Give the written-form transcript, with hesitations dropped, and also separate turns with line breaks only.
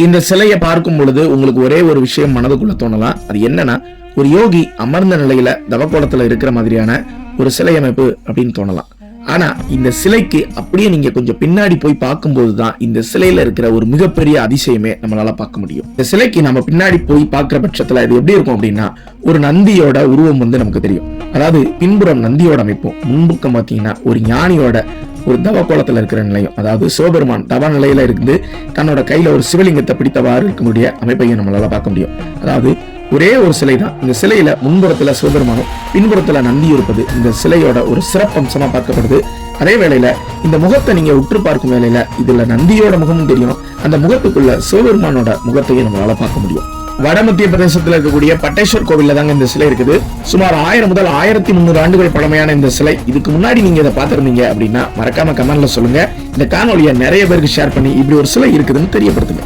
இந்த சிலையை பார்க்கும் பொழுது உங்களுக்கு ஒரே ஒரு விஷயம் மனதுக்குள்ள தோணலாம். அது என்னன்னா, ஒரு யோகி அமர்ந்த நிலையில தவக்கோலத்துல இருக்கிற மாதிரியான ஒரு சிலை அமைப்பு அப்படின்னு தோணலாம். ஆனா இந்த சிலைக்கு அப்படியே நீங்க கொஞ்சம் பின்னாடி போய் பார்க்கும்போதுதான் இந்த சிலையில இருக்கிற ஒரு மிகப்பெரிய அதிசயமே நம்மளால பார்க்க முடியும். இந்த சிலைக்கு நம்ம பின்னாடி போய் பார்க்கிற பட்சத்துல இது எப்படி இருக்கும் அப்படின்னா, ஒரு நந்தியோட உருவம் நமக்கு தெரியும். அதாவது பின்புறம் நந்தியோட அமைப்பும், முன்புக்கம் பாத்தீங்கன்னா ஒரு ஞானியோட ஒரு தவக்கோலத்துல இருக்கிற நிலையும், அதாவது சிவபெருமான் தவ நிலையில இருந்து தன்னோட கையில ஒரு சிவலிங்கத்தை பிடித்தவாறு இருக்கக்கூடிய அமைப்பையும் நம்மளால பார்க்க முடியும். அதாவது ஒரே ஒரு சிலை தான். இந்த சிலையில முன்புறத்துல சிவபெருமானும் பின்புறத்துல நந்தி இருப்பது இந்த சிலையோட ஒரு சிறப்பம்சமா பார்க்கப்படுது. அதே வேளையில இந்த முகத்தை நீங்க உற்று பார்க்கும் வேளையில இதுல நந்தியோட முகமும் தெரியும், அந்த முகத்துக்குள்ள சிவபெருமானோட முகத்தையும் நம்மளால பார்க்க முடியும். வட மத்திய பிரதேசத்துல இருக்கக்கூடிய பட்டேஸ்வர் கோவில்ல தாங்க இந்த சிலை இருக்குது. சுமார் 1000 முதல் 1300 ஆண்டுகள் பழமையான இந்த சிலை. இதுக்கு முன்னாடி நீங்க இதை பார்த்திருந்தீங்க அப்படின்னா மறக்காம கமெண்ட்ல சொல்லுங்க. இந்த காணொலியை நிறைய பேருக்கு ஷேர் பண்ணி இப்படி ஒரு சிலை இருக்குதுன்னு தெரியப்படுத்துங்க.